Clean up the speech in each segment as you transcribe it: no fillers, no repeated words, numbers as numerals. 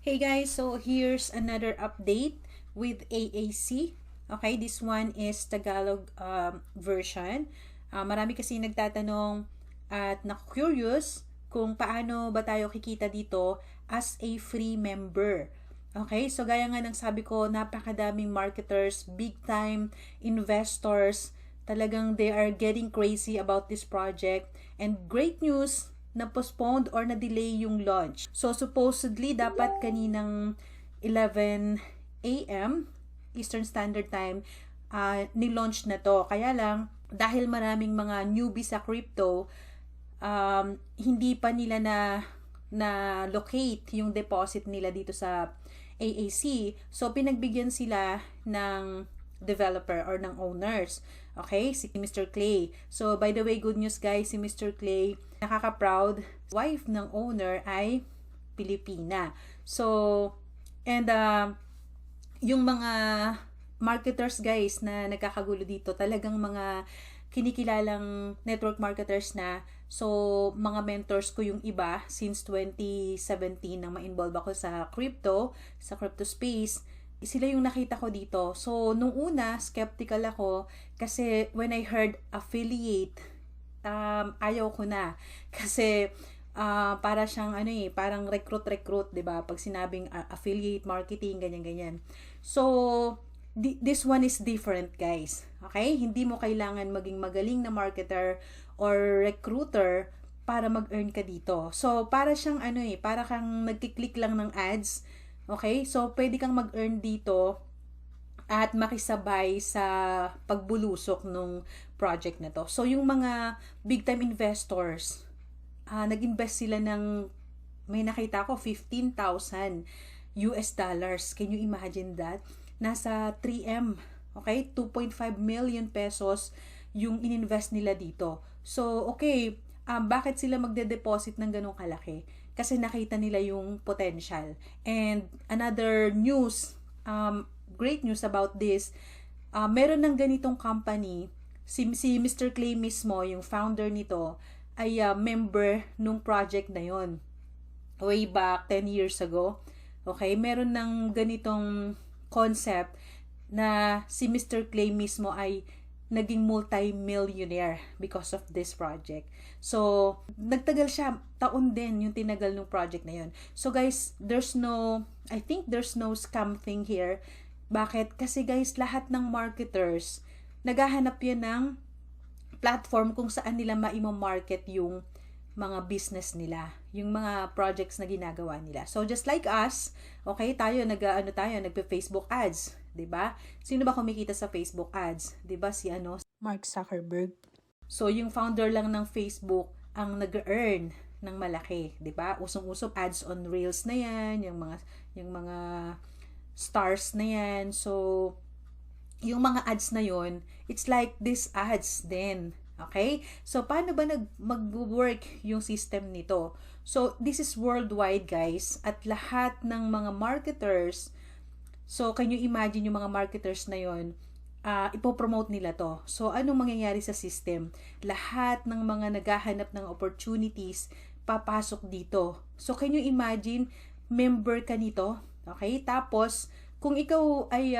Hey guys, so here's another update with AAC. Okay, this one is Tagalog version. Marami kasi nagtatanong at na-curious kung paano ba tayo kikita dito as a free member. Okay, so gaya nga ng sabi ko, napakadaming marketers, big time investors, talagang they are getting crazy about this project. And great news, na-postponed or na-delay yung launch. So, supposedly, dapat kaninang 11 a.m. Eastern Standard Time, ni-launch na to. Kaya lang, dahil maraming mga newbie sa crypto, hindi pa nila na-locate yung deposit nila dito sa AAC. So, pinagbigyan sila ng developer or ng owners. Okay, si Mr. Clay. So, by the way, good news guys, si Mr. Clay, nakaka-proud, wife ng owner ay Pilipina. So, and yung mga marketers guys na nagkakagulo dito, talagang mga kinikilalang network marketers na. So, mga mentors ko yung iba since 2017 nang ma-involve ako sa crypto space. Sila yung nakita ko dito. So, nung una, skeptical ako kasi when I heard affiliate, ayaw ko na. Kasi, para siyang, parang recruit, diba? Pag sinabing affiliate marketing, ganyan-ganyan. So, this one is different, guys. Okay? Hindi mo kailangan maging magaling na marketer or recruiter para mag-earn ka dito. So, para siyang, para kang nagkiklik lang ng ads. Okay? So, pwede kang mag-earn dito at makisabay sa pagbulusok ng project na to. So, yung mga big-time investors, nag-invest sila ng, may nakita ko, $15,000 US dollars. Can you imagine that? Nasa 3M, okay? 2.5 million pesos yung ininvest nila dito. So, okay, bakit sila magde-deposit ng ganong kalaki? Kasi nakita nila yung potential. And another news, great news about this, meron ng ganitong company, si Mr. Clay mismo, yung founder nito, ay member nung project na yon way back 10 years ago. Okay, meron ng ganitong concept na si Mr. Clay mismo ay naging multi-millionaire because of this project. So, nagtagal siya, taon din yung tinagal ng project na yun. So guys, I think there's no scam thing here. Bakit? Kasi guys, lahat ng marketers, naghahanap yan ng platform kung saan nila ma-market yung mga business nila, yung mga projects na ginagawa nila. So just like us, okay, nagpe-Facebook ads, 'di ba? Sino ba kumikita sa Facebook ads? 'Di ba si Mark Zuckerberg. So yung founder lang ng Facebook ang nag-earn ng malaki, 'di ba? Usong-usong ads on Reels na 'yan, yung mga stars na 'yan. So yung mga ads na 'yon, it's like these ads din. Okay? So, paano ba mag-work yung system nito? So, this is worldwide, guys. At lahat ng mga marketers, so, can you imagine yung mga marketers na yon, ipopromote nila to. So, anong mangyayari sa system? Lahat ng mga naghahanap ng opportunities, papasok dito. So, can you imagine, member ka nito? Okay? Tapos, kung ikaw ay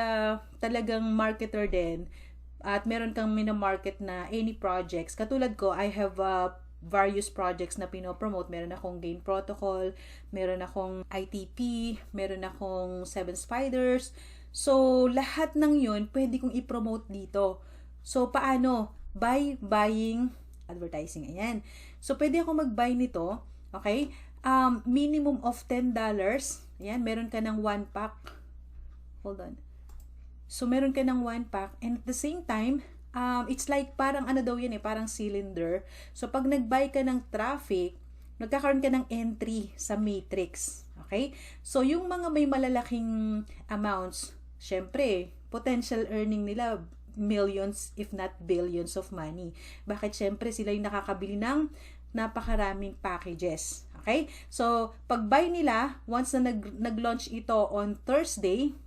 talagang marketer din, at meron kang minamarket na any projects. Katulad ko, I have various projects na pinopromote. Meron akong Gain Protocol, meron akong ITP, meron akong 7 Spiders. So, lahat ng yun, pwede kong i-promote dito. So, paano? Buying, advertising. Ayan. So, pwede ako mag-buy nito. Okay? Minimum of $10. Ayan, meron ka ng 1 pack. Hold on. So, meron ka ng 1 pack and at the same time, it's like parang yan parang cylinder. So, pag nag-buy ka ng traffic, nagkakaroon ka ng entry sa matrix. Okay? So, yung mga may malalaking amounts, syempre, potential earning nila, millions if not billions of money. Bakit? Syempre, sila yung nakakabili ng napakaraming packages. Okay? So, pag-buy nila, once na nag-launch ito on Thursday,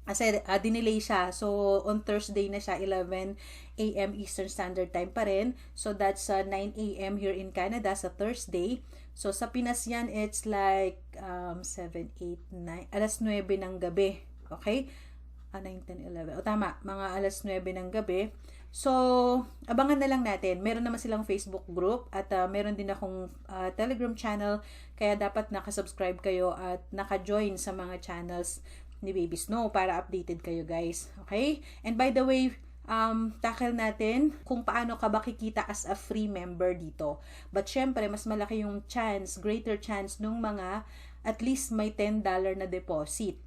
kasi dinelay siya. So, on Thursday na siya, 11 a.m. Eastern Standard Time pa rin. So, that's 9 a.m. here in Canada sa Thursday. So, sa Pinas yan, it's like 7, 8, 9, alas 9 ng gabi. Okay? 9, 10, 11. O tama, mga alas 9 ng gabi. So, abangan na lang natin. Meron naman silang Facebook group at meron din akong Telegram channel. Kaya dapat nakasubscribe kayo at naka-join sa mga channels ni Baby Snow para updated kayo guys. Okay? And by the way, tackle natin kung paano ka ba kikita as a free member dito. But syempre, mas malaki yung chance, greater chance nung mga at least may $10 na deposit.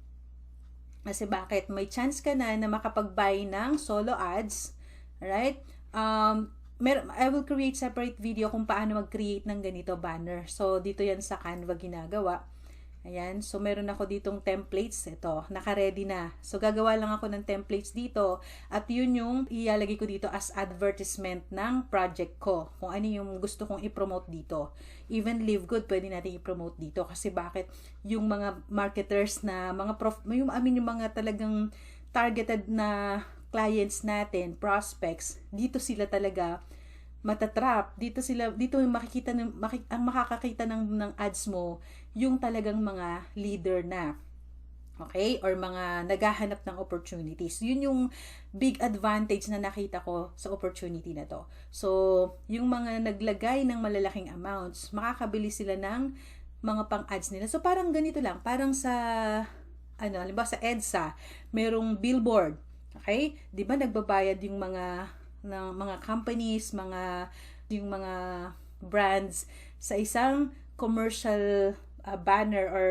Kasi bakit? May chance ka na makapag-buy ng solo ads, right? I will create separate video kung paano mag-create ng ganito banner. So, dito yan sa Canva ginagawa. Ayan. So, meron ako ditong templates. Ito, naka-ready na. So, gagawa lang ako ng templates dito. At yun yung ilalagay ko dito as advertisement ng project ko. Kung ano yung gusto kong i-promote dito. Even Live Good, pwede natin i-promote dito. Kasi bakit? Yung mga marketers na, yung mga talagang targeted na clients natin, prospects, dito sila talaga matatrap. Dito yung makikita ang makakakita ng ads mo, yung talagang mga leader na. Okay? Or mga naghahanap ng opportunities. Yun yung big advantage na nakita ko sa opportunity na to. So, yung mga naglagay ng malalaking amounts, makakabili sila ng mga pang-ads nila. So, parang ganito lang. Parang sa, halimbawa sa EDSA, merong billboard. Okay? Di ba nagbabayad yung mga companies, yung mga brands sa isang commercial banner or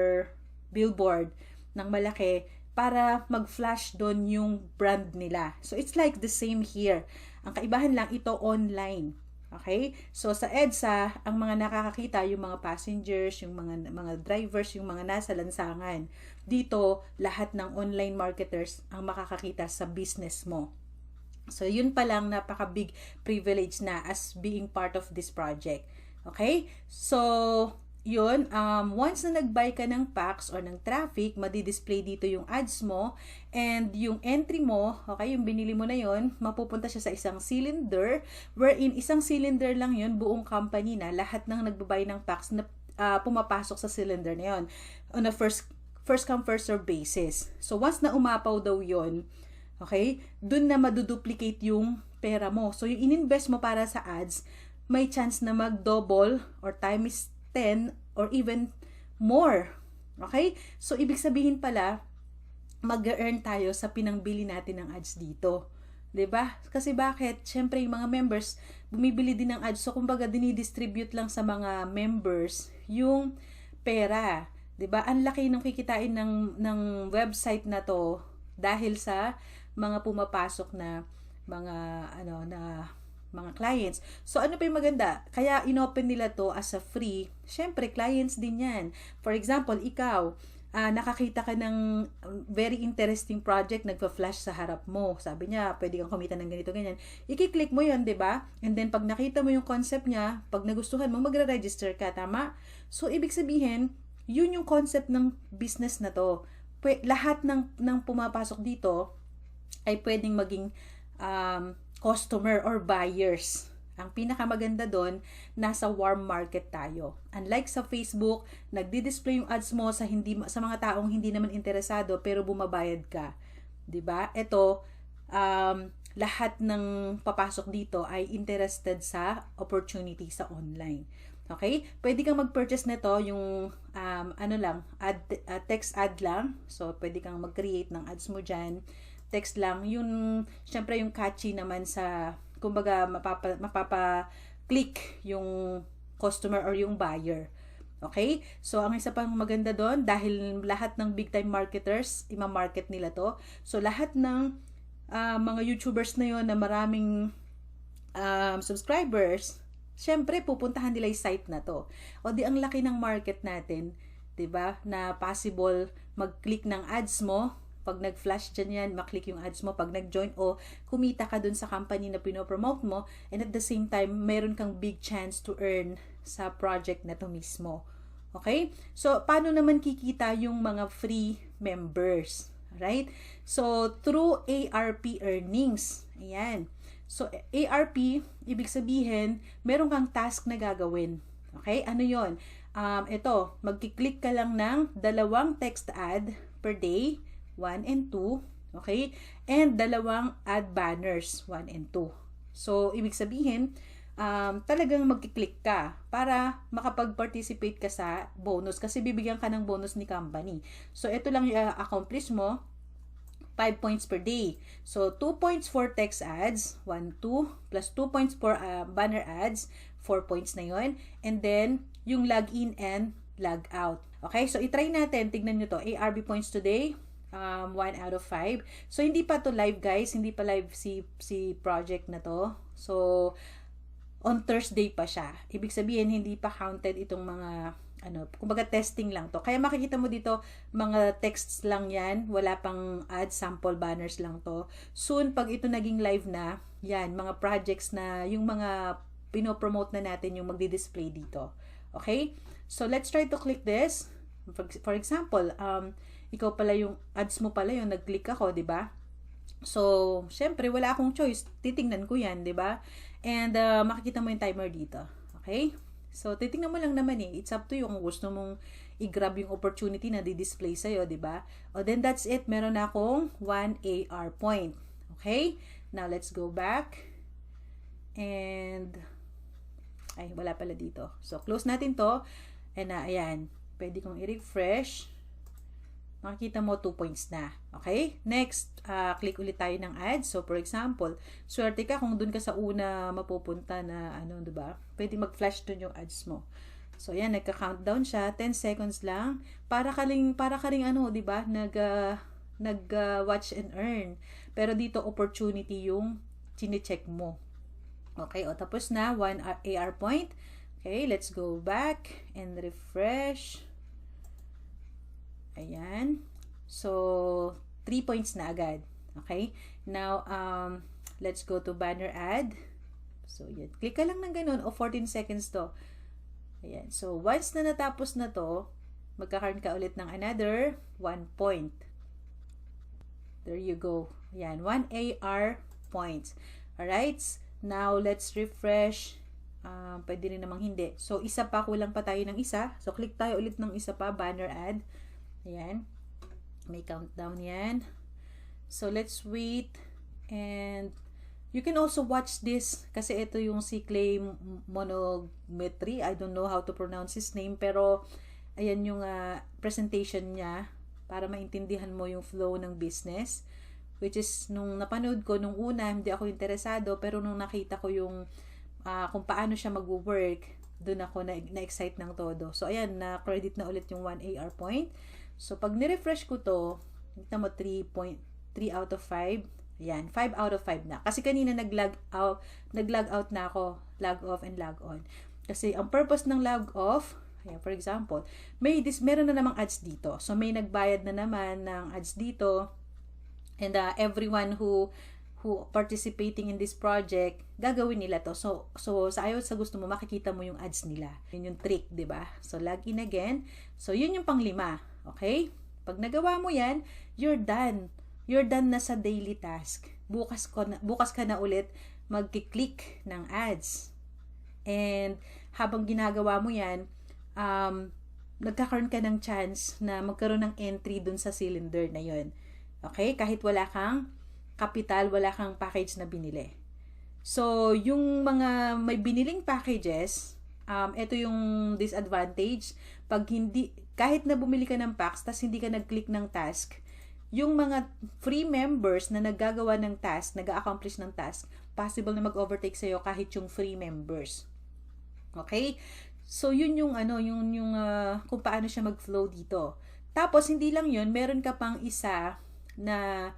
billboard ng malaki para mag-flash doon yung brand nila. So, it's like the same here. Ang kaibahan lang ito online. Okay? So, sa EDSA, ang mga nakakakita, yung mga passengers, yung mga drivers, yung mga nasa lansangan. Dito, lahat ng online marketers ang makakakita sa business mo. So, yun pa lang napaka-big privilege na as being part of this project. Okay? So, yun, once na nag-buy ka ng packs or ng traffic, madi-display dito yung ads mo and yung entry mo, okay, yung binili mo na yun, mapupunta siya sa isang cylinder wherein isang cylinder lang yun, buong company na, lahat ng nagbabuy ng packs na pumapasok sa cylinder na yun on a first come first serve basis. So, once na umapaw daw yun, okay, dun na maduduplicate yung pera mo. So, yung ininvest mo para sa ads, may chance na mag-double or times 10 or even more. Okay? So, ibig sabihin pala, mag-earn tayo sa pinangbili natin ng ads dito. 'Di ba? Kasi bakit? Siyempre, yung mga members, bumibili din ng ads. So, kumbaga, dinidistribute lang sa mga members yung pera. 'Di ba? Ang laki ng kikitain ng website na to dahil sa mga pumapasok na mga clients. So, ano pa yung maganda? Kaya inopen nila to as a free. Siyempre, clients din yan. For example, ikaw, nakakita ka ng very interesting project, nagpa-flash sa harap mo. Sabi niya, pwede kang kumita ng ganito, ganyan. I-click mo yun, 'di ba? And then, pag nakita mo yung concept niya, pag nagustuhan mo, magre-register ka, tama? So, ibig sabihin, yun yung concept ng business na to. Lahat ng pumapasok dito ay pwedeng maging customer or buyers. Ang pinakamaganda doon, nasa warm market tayo. Unlike sa Facebook, nagdi-display yung ads mo sa mga taong hindi naman interesado pero bumabayad ka. 'Di ba? Ito, lahat ng papasok dito ay interested sa opportunity sa online. Okay? Pwede kang mag-purchase nito yung text ad lang. So, pwede kang mag-create ng ads mo diyan. Text lang, yun, syempre yung catchy naman sa, kumbaga, mapapa-click yung customer or yung buyer. Okay? So, ang isa pang maganda doon, dahil lahat ng big time marketers, ima-market nila to. So, lahat ng mga YouTubers na yon na maraming subscribers, syempre, pupuntahan nila yung site na to. O di, ang laki ng market natin, 'di ba? Na possible mag-click ng ads mo. Pag nag-flash dyan yan, maklik yung ads mo. Pag nag-join o kumita ka dun sa company na pinopromote mo, and at the same time, meron kang big chance to earn sa project na to mismo. Okay? So, paano naman kikita yung mga free members? Right? So, through ARP earnings. Ayan. So, ARP, ibig sabihin, meron kang task na gagawin. Okay? Ano yon? ito, magkiklik ka lang ng 2 text ad per day, 1 and 2, okay? And 2 ad banners, 1 and 2. So, ibig sabihin, talagang magkiklik ka para makapag-participate ka sa bonus kasi bibigyan ka ng bonus ni company. So, ito lang yung accomplish mo, 5 points per day. So, 2 points for text ads, 1, 2, plus 2 points for banner ads, 4 points na yon. And then, yung log in and log out. Okay, so itry natin. Tignan nyo to. ARB points today, 1 out of 5. So, hindi pa to live, guys. Hindi pa live si project na to. So, on Thursday pa siya. Ibig sabihin, hindi pa counted itong mga kumbaga testing lang to. Kaya makikita mo dito, mga texts lang yan, wala pang ad, sample banners lang to. Soon, pag ito naging live na, yan, mga projects na, yung mga pinopromote na natin yung magdi-display dito. Okay? So, let's try to click this. For example, ikaw pala yung, ads mo pala yung nag-click ako, di ba? So, syempre, wala akong choice. Titingnan ko yan, di ba? And, makikita mo yung timer dito. Okay? So, titingnan mo lang naman eh. It's up to you kung gusto mong i-grab yung opportunity na di-display sa'yo, di ba? O, then that's it. Meron na akong 1 AR point. Okay? Now, let's go back. And, ay, wala pala dito. So, close natin to. And, ayan. Pwede kong i-refresh. Makikita mo 2 points na. Okay? Next, click ulit tayo ng ads. So, for example, swerte ka kung dun ka sa una mapupunta na, diba? Pwede mag-flash dun yung ads mo. So, ayan, nagka-countdown siya. 10 seconds lang. Para ka ring diba? Nag-watch and earn. Pero dito, opportunity yung chine-check mo. Okay? O, tapos na. 1 AR point. Okay, let's go back and refresh. Ayan. So, 3 points na agad. Okay? Now, let's go to banner ad. So, yan. Click ka lang ng ganun. O, 14 seconds to. Ayan. So, once na natapos na to, magkakaroon ka ulit ng another 1 point. There you go. Ayan. 1 AR points. Alright? Now, let's refresh. Pwede rin namang hindi. So, isa pa. Kulang pa tayo ng isa. So, click tayo ulit ng isa pa. Banner ad. Ayan. May countdown yan. So, let's wait. And, you can also watch this. Kasi ito yung si Clay Monometry. I don't know how to pronounce his name. Pero, ayan yung presentation niya. Para maintindihan mo yung flow ng business. Which is, nung napanood ko, nung una, hindi ako interesado. Pero nung nakita ko yung kung paano siya mag-work, doon ako na-excite ng todo. So, ayan, na-credit na ulit yung 1 AR point. So, pag ni-refresh ko to, nakita mo 3 out of 5. Ayan, 5 out of 5 na. Kasi kanina nag-log out na ako. Log off and log on. Kasi ang purpose ng log off, ayan, for example, meron na namang ads dito. So, may nagbayad na naman ng ads dito. And everyone who participating in this project, gagawin nila to. So sa gusto mo, makikita mo yung ads nila. Yun yung trick, di ba? So, log in again. So, yun yung pang-5. Okay? Pag nagawa mo yan, you're done. You're done na sa daily task. Bukas ka na ulit magkiklik ng ads. And, habang ginagawa mo yan, nagkakaroon ka ng chance na magkaroon ng entry dun sa cylinder na yun. Okay? Kahit wala kang kapital, wala kang package na binili. So, yung mga may biniling packages, ito yung disadvantage. Kahit na bumili ka ng packs, tas hindi ka nag-click ng task, yung mga free members na naggagawa ng task, nag-accomplish ng task, possible na mag-overtake sa'yo kahit yung free members. Okay? So, yun yung kung paano siya mag-flow dito. Tapos, hindi lang yun, meron ka pang isa na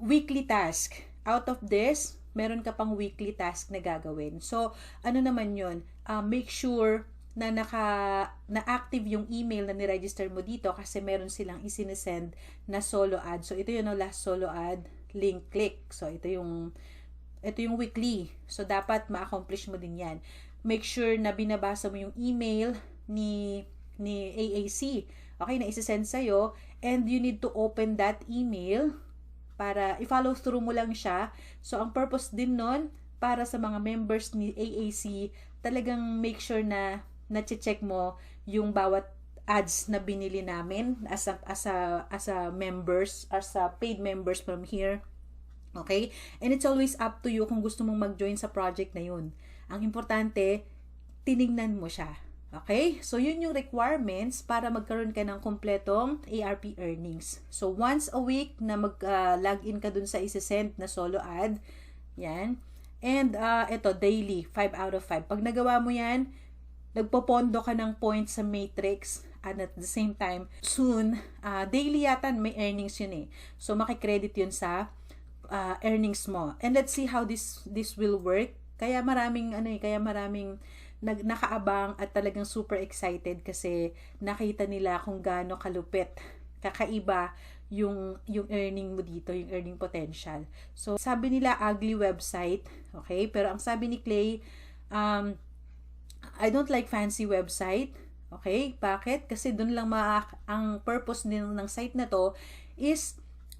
weekly task. Out of this, meron ka pang weekly task na gagawin. So, ano naman yun? Make sure na na-active yung email na ni-register mo dito kasi meron silang isinesend na solo ad. So, ito yung last solo ad, link click. So, ito yung weekly. So, dapat ma-accomplish mo din yan. Make sure na binabasa mo yung email ni AAC. Okay, na isesend sa'yo. And you need to open that email para i-follow through mo lang siya. So, ang purpose din nun, para sa mga members ni AAC, talagang make sure na na-check mo yung bawat ads na binili namin as a members, as a paid members from here. Okay? And it's always up to you kung gusto mong mag-join sa project na yun. Ang importante, tinignan mo siya. Okay? So, yun yung requirements para magkaroon ka ng kompletong ARP earnings. So, once a week na mag-login ka dun sa isa-send na solo ad. Yan. And, ito, daily, 5 out of 5. Pag nagawa mo yan, nagpopondo ka ng points sa matrix. And at the same time, soon, daily yata may earnings yun eh. So, makikredit yun sa earnings mo. And let's see how this will work. Kaya maraming nakaabang at talagang super excited kasi nakita nila kung gaano kalupit, kakaiba yung earning mo dito, yung earning potential. So, sabi nila ugly website, okay? Pero ang sabi ni Clay, I don't like fancy website, okay? Bakit? Kasi dun lang ang purpose ng site na to is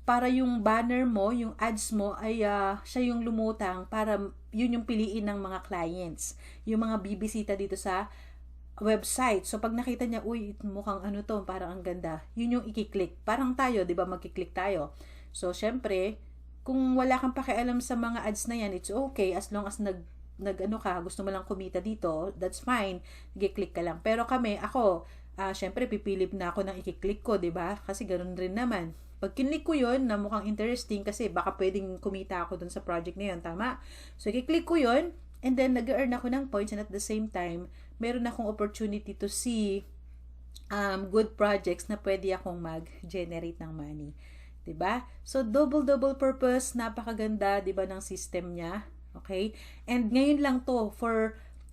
para yung banner mo, yung ads mo ay siya yung lumutang para yun yung piliin ng mga clients. Yung mga bibisita dito sa website. So, pag nakita niya, uy, mukhang ano to, parang ang ganda. Yun yung i-click. Parang tayo, di ba, magki-click tayo. So, syempre, kung wala kang pakialam sa mga ads na yan, it's okay as long as nag-ano ka, gusto mo lang kumita dito, that's fine. Nag-click ka lang. Pero ako, syempre, pipilip na ako ng i-click ko, di ba? Kasi ganoon rin naman. Pag kinlik ko yun, na mukhang interesting kasi baka pwedeng kumita ako dun sa project na yun, tama? So, i-click ko yun, and then nag-earn ako ng points, and at the same time, meron akong opportunity to see good projects na pwede akong mag-generate ng money. Diba? So, double purpose, napakaganda, diba, ng system niya. Okay? And ngayon lang to,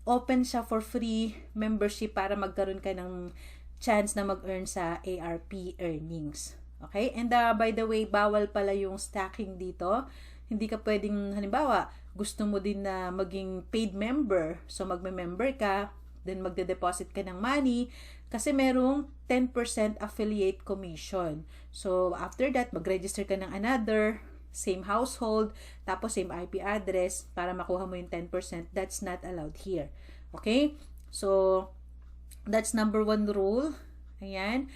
open siya for free membership para magkaroon ka ng chance na mag-earn sa ARP earnings. Okay? And by the way, bawal pala yung stacking dito. Hindi ka pwedeng, halimbawa, gusto mo din na maging paid member. So, magme-member ka, then magde-deposit ka ng money kasi merong 10% affiliate commission. So, after that, mag-register ka ng another, same household, tapos same IP address para makuha mo yung 10%. That's not allowed here. Okay? So, that's number 1 rule. Ayan.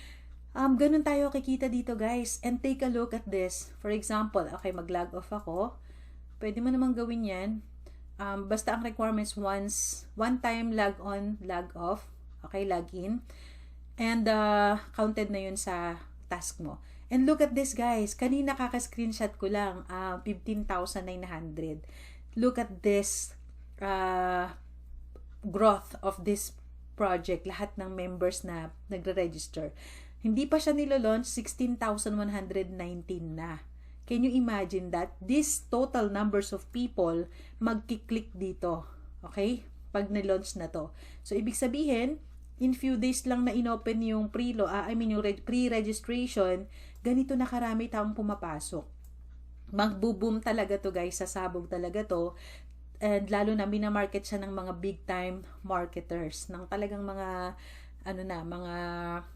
Ganun tayo kikita dito, guys. And take a look at this. For example, okay, mag-log off ako. Pwede mo namang gawin yan. Basta ang requirements one time log on, log off. Okay, log in. And counted na yun sa task mo. And look at this, guys. Kanina kaka-screenshot ko lang. 15,900. Look at this growth of this project. Lahat ng members na nagre-register. Hindi pa siya nilo-launch, 16,119 na. Can you imagine that? This total numbers of people magkiklik dito. Okay? Pag na-launch na to. So, ibig sabihin, in few days lang na inopen yung pre-registration, ganito na karami taong pumapasok. Magbo-boom talaga to, guys. Sasabog talaga to. And lalo na minamarket siya ng mga big time marketers. Ng talagang mga mga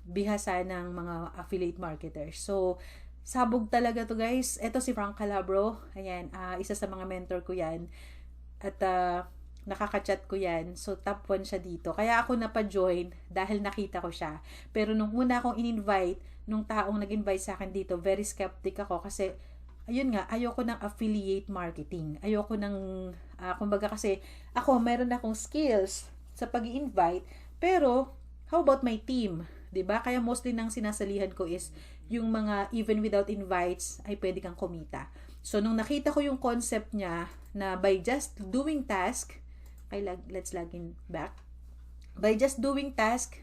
bihasa ng mga affiliate marketers. So, sabog talaga to, guys. Ito si Frank Calabro. Ayan, isa sa mga mentor ko yan. At nakaka-chat ko yan. So, top 1 siya dito. Kaya ako napa-join dahil nakita ko siya. Pero nung una akong in-invite, nung taong nag-invite sa akin dito, very skeptic ako kasi ayun nga, ayoko ng affiliate marketing. Ayoko ng, kumbaga kasi ako, meron akong skills sa pag-i-invite, pero how about my team? 'Di ba? Kaya mostly nang sinasalihan ko is yung mga even without invites ay pwede kang kumita. So nung nakita ko yung concept niya na by just doing task, let's log in back. By just doing task,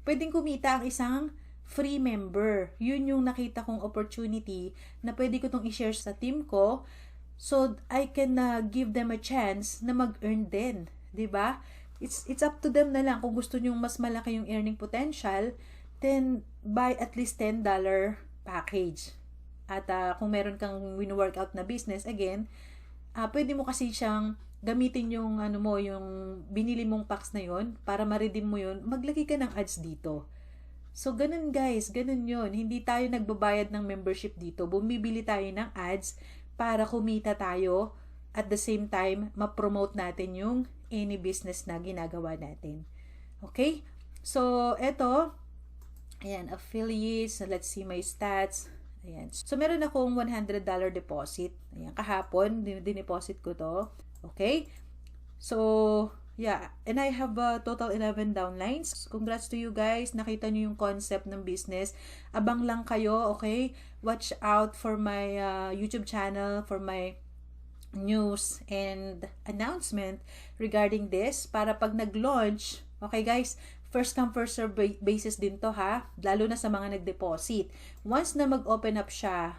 pwedeng kumita ang isang free member. Yun yung nakita kong opportunity na pwede ko tong i-share sa team ko so I can give them a chance na mag-earn din. 'Di ba? It's up to them na lang. Kung gusto nyo mas malaki yung earning potential, then buy at least $10 package. At kung meron kang win-workout na business, again, pwede mo kasi siyang gamitin yung yung binili mong packs na yon para ma-redeem mo yun, maglagay ka ng ads dito. So, ganun, guys, ganun yun. Hindi tayo nagbabayad ng membership dito. Bumibili tayo ng ads para kumita tayo. At the same time, ma-promote natin yung any business na ginagawa natin. Okay? So, eto, ayan, affiliates. Let's see my stats. Ayan. So, meron akong $100 deposit. Ayan, kahapon, dineposit ko to. Okay? So, yeah. And I have a total 11 downlines. Congrats to you guys. Nakita nyo yung concept ng business. Abang lang kayo, okay? Watch out for my YouTube channel, for my news and announcement regarding this para pag nag-launch, okay guys, first come first serve basis din to ha, lalo na sa mga nag-deposit. Once na mag-open up siya,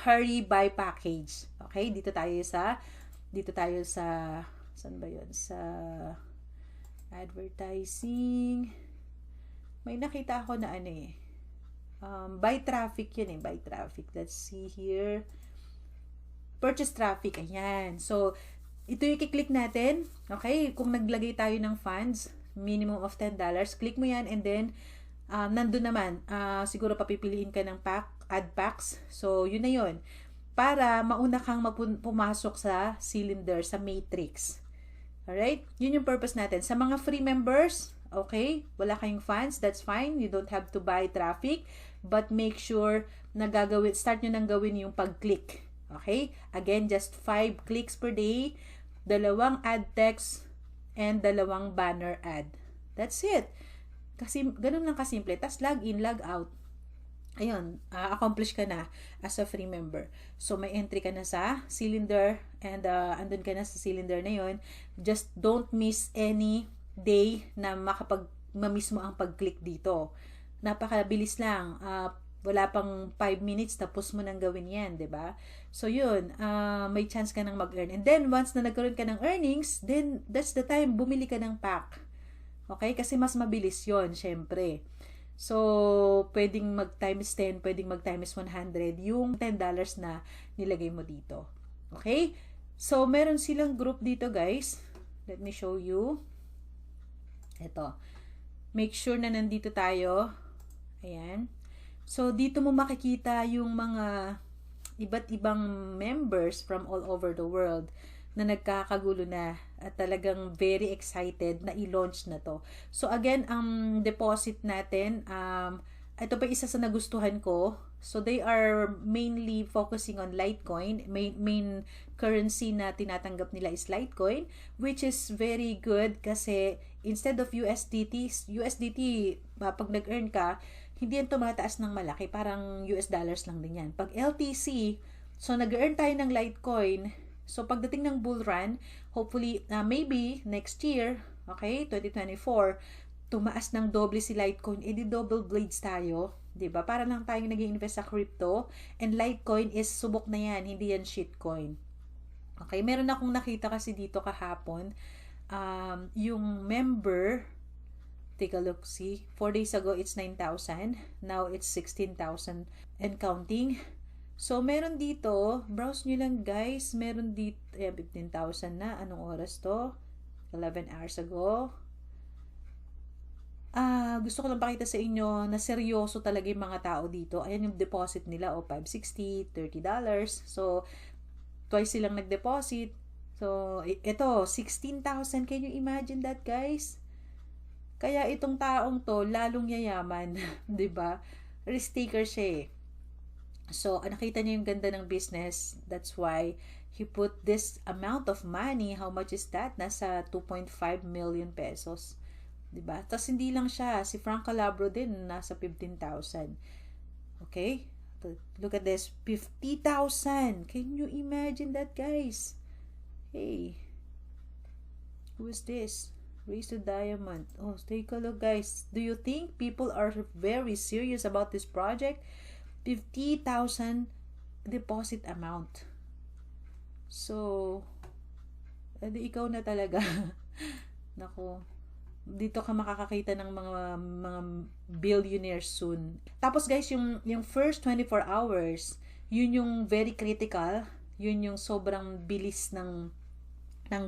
hurry buy package. Okay, dito tayo sa saan ba 'yon? Sa advertising. May nakita ako na ano eh. Buy traffic yun eh, buy traffic. Let's see here. Purchase traffic, ayan. So, ito yung i-click natin. Okay, kung naglagay tayo ng funds, minimum of $10, click mo yan and then, nandun naman, siguro papipiliin ka ng add packs. So, yun na yun. Para mauna kang pumasok sa cylinder, sa matrix. Alright? Yun yung purpose natin. Sa mga free members, okay, wala kayong funds, that's fine. You don't have to buy traffic. But make sure na start nyo nang gawin yung pag-click. Okay? Again, just 5 clicks per day, 2 ad text, and 2 banner ad. That's it. Kasi, ganun lang kasimple. Tapos, log in, log out. Ayun, accomplish ka na as a free member. So, may entry ka na sa cylinder, and andun ka na sa cylinder na yun. Just don't miss any day na mamiss mo ang pag-click dito. Napakabilis lang. Wala pang 5 minutes, tapos mo nang gawin yan, ba diba? So, yun, may chance ka nang mag-earn. And then, once na nagkaroon ka ng earnings, then, that's the time, bumili ka ng pack. Okay? Kasi mas mabilis yon syempre. So, pwedeng mag-times 10, pwedeng mag-times 100, yung $10 na nilagay mo dito. Okay? So, meron silang group dito, guys. Let me show you. Ito. Make sure na nandito tayo. Ayan. So, dito mo makikita yung mga iba't ibang members from all over the world na nagkakagulo na at talagang very excited na i-launch na to. So, again, ang deposit natin, ito pa isa sa nagustuhan ko. So, they are mainly focusing on Litecoin. Main currency na tinatanggap nila is Litecoin, which is very good kasi instead of USDT, pag nag-earn ka, hindi yan tumataas ng malaki. Parang US dollars lang din yan. Pag LTC, so nag-earn tayo ng Litecoin. So pagdating ng bull run, hopefully, maybe next year, okay, 2024, tumaas ng doble si Litecoin, edi double blades tayo. 'Di ba? Para lang tayong nag-i-invest sa crypto. And Litecoin is subok na yan, hindi yan shitcoin. Okay, meron akong nakita kasi dito kahapon, yung member, take a look, see. 4 days ago, it's 9,000. Now, it's 16,000 and counting. So, meron dito, browse nyo lang guys, meron dito, 15,000 na. Anong oras to? 11 hours ago. Gusto ko lang pakita sa inyo na seryoso talaga yung mga tao dito. Ayan yung deposit nila, $560, $30. So, twice silang nag-deposit. So, ito, 16,000. Can you imagine that, guys? Kaya itong taong to, lalong yayaman, 'di ba? Risk taker siya eh. So, nakita niyo yung ganda ng business. That's why he put this amount of money. How much is that? Nasa 2.5 million pesos. 'Di ba? Tapos hindi lang siya, si Frank Calabro din nasa 15,000. Okay? Look at this, 50,000. Can you imagine that, guys? Hey. Who is this? Raise to Diamond. Oh, take a look, guys. Do you think people are very serious about this project? 50,000 deposit amount. So, edi ikaw na talaga. Nako. Dito ka makakakita ng mga billionaires soon. Tapos guys, yung first 24 hours, yun yung very critical. Yun yung sobrang bilis ng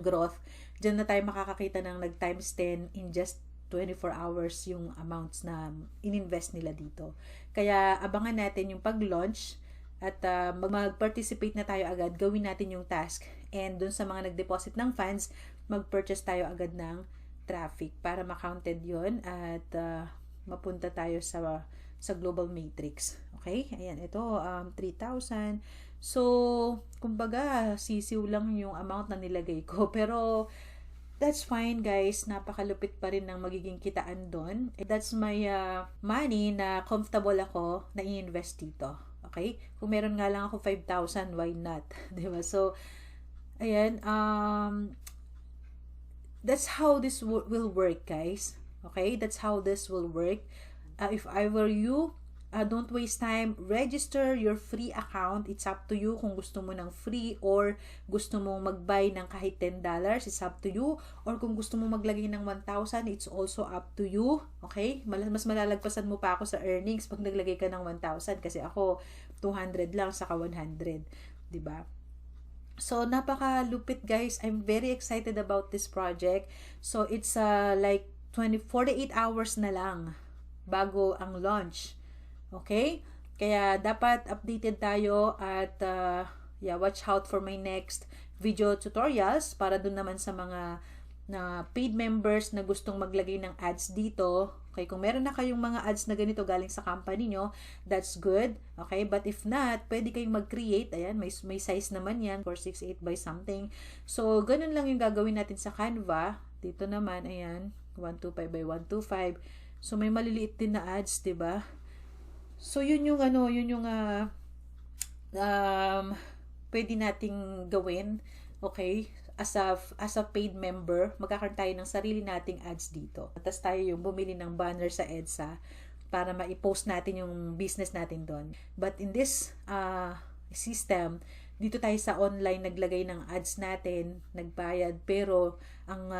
growth. Diyan na tayo makakakita ng nag-times 10 in just 24 hours yung amounts na ininvest nila dito. Kaya abangan natin yung pag-launch at mag-participate na tayo agad. Gawin natin yung task. And dun sa mga nag-deposit ng funds, mag-purchase tayo agad ng traffic para ma-counted yun at mapunta tayo sa global matrix. Okay? Ayan, ito 3,000. So, kumbaga, sisiw lang yung amount na nilagay ko. Pero, that's fine guys. Napakalupit pa rin ng magiging kitaan doon. That's my money na comfortable ako na i-invest dito. Okay? Kung meron nga lang ako 5,000, why not? Diba? So, ayan. That's how this will work, guys. Okay? That's how this will work. If I were you, don't waste time. Register your free account. It's up to you kung gusto mo ng free or gusto mo mag-buy ng kahit $10. It's up to you. Or kung gusto mo maglagay ng 1,000, it's also up to you. Okay? Mas malalagpasan mo pa ako sa earnings pag naglagay ka ng 1,000 kasi ako 200 lang saka 100. Diba? So, napakalupit guys. I'm very excited about this project. So, it's like 48 hours na lang bago ang launch. Okay? Kaya dapat updated tayo at watch out for my next video tutorials para dun naman sa mga paid members na gustong maglagay ng ads dito. Okay, kung meron na kayong mga ads na ganito galing sa company nyo, that's good. Okay, but if not, pwede kayong mag-create. Ayan, may size naman yan, 468 by something. So, ganun lang yung gagawin natin sa Canva. Dito naman, ayan, 125 by 125. So, may maliliit din na ads, diba? So, yun yung pwede nating gawin, okay? As a paid member, magkakaroon tayo ng sarili nating ads dito. Tapos tayo yung bumili ng banner sa EDSA para ma-post natin yung business natin doon. But in this system, dito tayo sa online naglagay ng ads natin, nagbayad, pero ang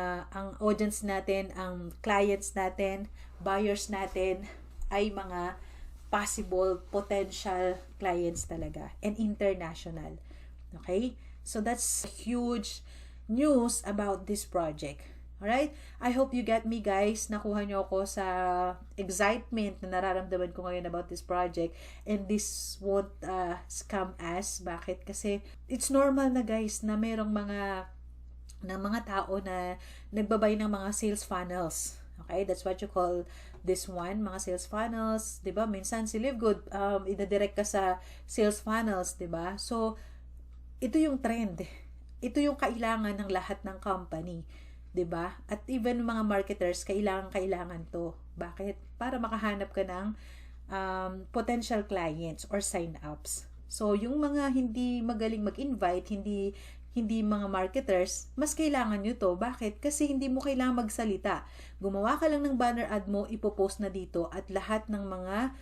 audience natin, ang clients natin, buyers natin ay mga possible potential clients talaga and international. Okay? So that's huge news about this project. Alright? I hope you get me guys. Nakuha nyo ako sa excitement na nararamdaman ko ngayon about this project, and this won't scam us. Bakit? Kasi it's normal na guys na merong mga tao na nagbabay ng mga sales funnels. Okay? That's what you call this one, mga sales funnels, 'di ba? Minsan si Livegood ida-direct ka sa sales funnels, 'di ba? So ito yung trend. Ito yung kailangan ng lahat ng company, 'di ba? At even mga marketers kailangan 'to. Bakit? Para makahanap ka ng potential clients or sign-ups. So yung mga hindi magaling mag-invite, hindi mga marketers, mas kailangan nyo to. Bakit? Kasi hindi mo kailangan magsalita. Gumawa ka lang ng banner ad mo, ipopost na dito at lahat ng mga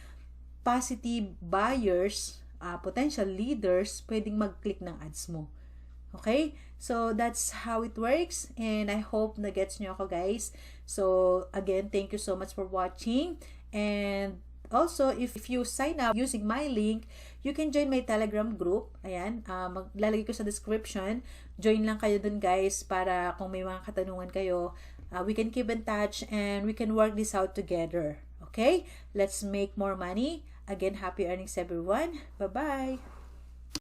positive buyers, potential leaders, pwedeng mag-click ng ads mo. Okay? So, that's how it works, and I hope na gets nyo ako guys. So, again, thank you so much for watching, and also, if you sign up using my link, you can join my Telegram group. Ayan, maglalagay ko sa description. Join lang kayo dun guys para kung may mga katanungan kayo, we can keep in touch and we can work this out together. Okay? Let's make more money. Again, happy earnings everyone. Bye-bye!